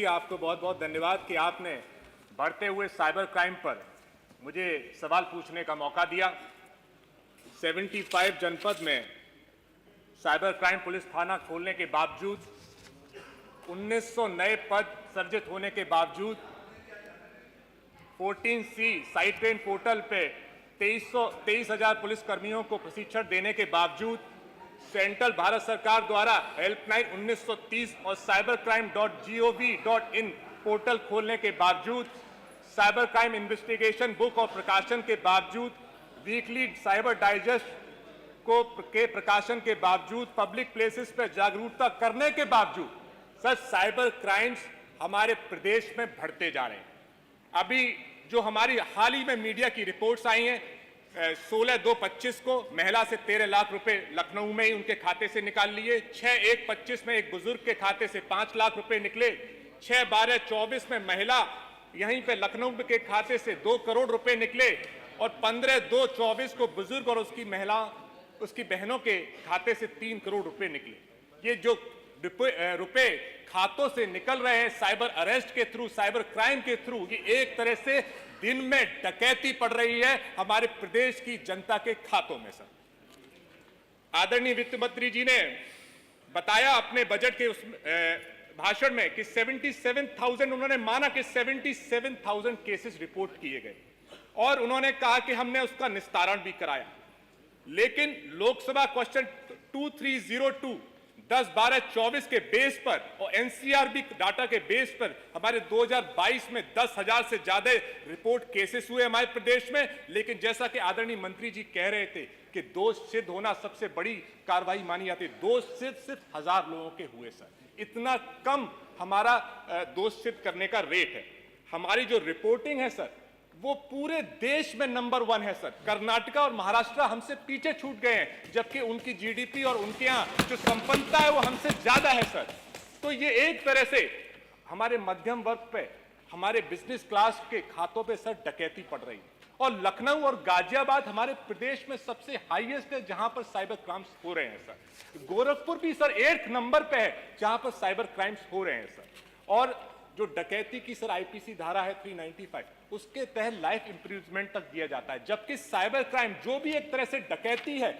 आपको बहुत बहुत धन्यवाद कि आपने बढ़ते हुए साइबर क्राइम पर मुझे सवाल पूछने का मौका दिया। 75 जनपद में साइबर क्राइम पुलिस थाना खोलने के बावजूद, 1900 नए पद सृजित होने के बावजूद, 14C साइट ट्रेन पोर्टल पे 23,000 पुलिसकर्मियों को प्रशिक्षण देने के बावजूद, सेंट्रल भारत सरकार द्वारा हेल्पलाइन 1930 और cybercrime.gov.in पोर्टल खोलने के बावजूद, साइबर क्राइम इन्वेस्टिगेशन बुक और प्रकाशन के बावजूद, वीकली साइबर डाइजेस्ट के प्रकाशन के बावजूद, पब्लिक प्लेसेस पर जागरूकता करने के बावजूद सर साइबर क्राइम्स हमारे प्रदेश में बढ़ते जा रहे हैं। अभी जो हमारी हाल ही में मीडिया की रिपोर्ट्स आई हैं, 16/2/25 को महिला से 13 लाख रुपए लखनऊ में ही उनके खाते से निकाल लिए। 6/1/25 में एक बुजुर्ग के खाते से 5 लाख रुपए निकले। 6/12/24 में महिला यहीं पे लखनऊ के खाते से 2 करोड़ रुपए निकले और 15/2/24 को बुजुर्ग और उसकी बहनों के खाते से 3 करोड़ रुपए निकले। ये जो रुपए खातों से निकल रहे हैं साइबर अरेस्ट के थ्रू, साइबर क्राइम के थ्रू, ये एक तरह से दिन में डकैती पड़ रही है हमारे प्रदेश की जनता के खातों में। सर आदरणीय वित्त मंत्री जी ने बताया अपने बजट के उस भाषण में कि 77,000, उन्होंने माना कि 77,000 केसेस रिपोर्ट किए गए और उन्होंने कहा कि हमने उसका निस्तारण भी कराया। लेकिन लोकसभा क्वेश्चन 2302 10/12/24 के बेस पर और एनसीआरबी डाटा के बेस पर हमारे 2022 में 10,000 से ज्यादा रिपोर्ट केसेस हुए हमारे प्रदेश में। लेकिन जैसा कि आदरणीय मंत्री जी कह रहे थे कि दोष सिद्ध होना सबसे बड़ी कार्रवाई मानी जाती है, दोष सिद्ध सिर्फ 1000 लोगों के हुए। सर इतना कम हमारा दोष सिद्ध करने का रेट है। हमारी जो रिपोर्टिंग है सर वो पूरे देश में नंबर 1 है। सर कर्नाटका और महाराष्ट्र हमसे पीछे छूट गए हैं, जबकि उनकी जीडीपी और उनके यहाँ जो संपन्नता है वो हमसे ज्यादा है। सर तो ये एक तरह से हमारे मध्यम वर्ग पे, हमारे बिजनेस क्लास के खातों पे सर डकैती पड़ रही है। और लखनऊ और गाजियाबाद हमारे प्रदेश में सबसे हाईएस्ट है जहां पर साइबर क्राइम्स हो रहे हैं। सर गोरखपुर भी सर 8th नंबर पे है जहां पर साइबर क्राइम्स हो रहे हैं। सर और जो डकैती की सर आईपीसी धारा है 395, उसके तहत लाइफ इंप्रिजमेंट तक दिया जाता है, जबकि साइबर क्राइम जो भी एक तरह से डकैती है,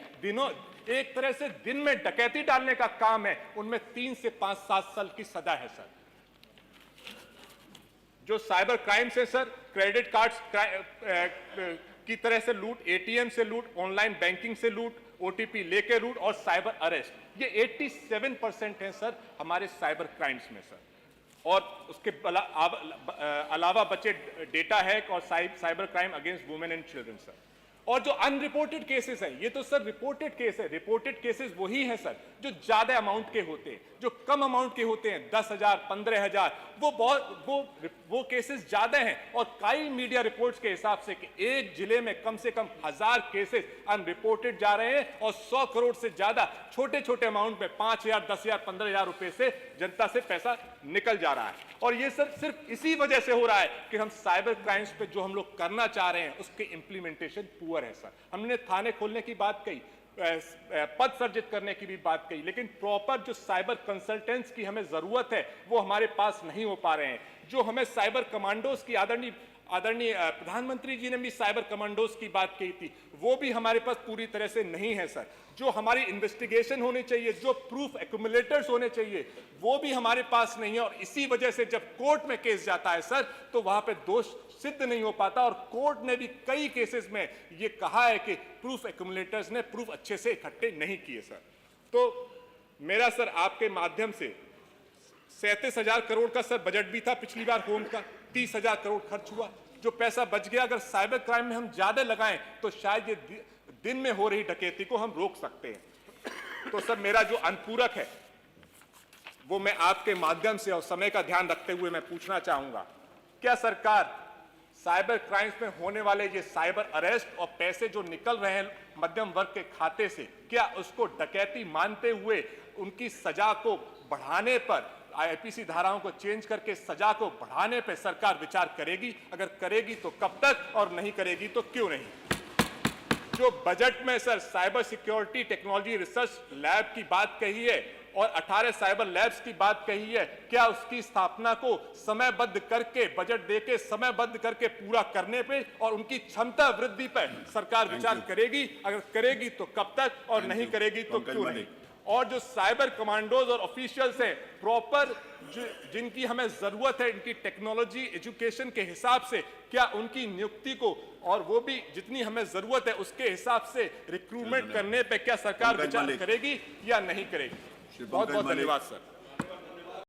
एक तरह से दिन में डकैती डालने का काम है, उनमें 3 से 5-7 साल की सजा है। सर जो साइबर क्राइम्स है सर, क्रेडिट कार्ड्स की तरह से लूट, एटीएम से लूट, ऑनलाइन बैंकिंग से लूट, ओटीपी लेके लूट और साइबर अरेस्ट, ये 87% है सर हमारे साइबर क्राइम्स में। सर और उसके अलावा बचे डेटा हैक और cyber crime against women and children. Sir और जो अनरिपोर्टेड केसेस हैं, ये तो सर रिपोर्टेड केस है। रिपोर्टेड केसेस वही हैं सर जो ज्यादा अमाउंट के होते हैं, जो कम अमाउंट के होते हैं 10,000 15,000, वो केसेस ज्यादा हैं। और कई मीडिया रिपोर्ट्स के हिसाब से कि एक जिले में कम से कम 1000 केसेस अनरिपोर्टेड जा रहे हैं और 100 करोड़ से ज्यादा छोटे छोटे अमाउंट में 5,000 10,000 15,000 रुपए से जनता से पैसा निकल जा रहा है। और ये सर सिर्फ इसी वजह से हो रहा है कि हम साइबर क्राइम्स पे जो हम लोग करना चाह रहे हैं उसके इंप्लीमेंटेशन पुअर है। सर हमने थाने खोलने की बात कही, पद सर्जित करने की भी बात कही, लेकिन प्रॉपर जो साइबर कंसल्टेंट्स की हमें जरूरत है वो हमारे पास नहीं हो पा रहे हैं। जो हमें साइबर कमांडोज की आदरणीय प्रधानमंत्री जी ने भी साइबर कमांडोज की बात की थी, वो भी हमारे पास पूरी तरह से नहीं है। सर जो हमारी इन्वेस्टिगेशन होनी चाहिए, जो प्रूफ एक्यूमुलेटर्स होने चाहिए, वो भी हमारे पास नहीं है। और इसी वजह से जब कोर्ट में केस जाता है सर तो वहां पे दोष सिद्ध नहीं हो पाता। और कोर्ट ने भी कई केसेस में ये कहा है कि प्रूफ एक्यूमुलेटर्स ने प्रूफ अच्छे से इकट्ठे नहीं किए। सर तो मेरा सर आपके माध्यम से 37,000 करोड़ का सर बजट भी था पिछली बार होम का, 30,000 करोड़ खर्च हुआ। जो पैसा बच गया अगर साइबर क्राइम में हम ज्यादा लगाएं तो शायद ये दिन में हो रही डकैती को हम रोक सकते हैं। तो सर मेरा जो अनुपूरक है वो मैं आपके माध्यम से और समय का ध्यान रखते हुए मैं पूछना चाहूंगा, क्या सरकार साइबर क्राइम्स में होने वाले ये साइबर अरेस्ट और पैसे जो निकल रहे हैं मध्यम वर्ग के खाते से, क्या उसको डकैती मानते हुए उनकी सजा को बढ़ाने पर, आईपीसी धाराओं को चेंज करके सजा को बढ़ाने पर सरकार विचार करेगी? अगर करेगी तो कब तक, और नहीं करेगी तो क्यों नहीं? जो बजट में sir cyber security technology research lab की बात कही है और 18 साइबर लैब्स की बात कही है, क्या उसकी स्थापना को समयबद्ध करके, बजट देके समयबद्ध करके पूरा करने पे और उनकी क्षमता वृद्धि पर सरकार विचार करेगी? अगर करेगी तो कब तक, और नहीं करेगी तो क्यों नहीं? और जो साइबर कमांडोज और ऑफिशियल्स हैं प्रॉपर, जिनकी हमें जरूरत है इनकी टेक्नोलॉजी एजुकेशन के हिसाब से, क्या उनकी नियुक्ति को और वो भी जितनी हमें जरूरत है उसके हिसाब से रिक्रूटमेंट करने पे क्या सरकार विचार करेगी या नहीं करेगी? बहुत बहुत धन्यवाद सर।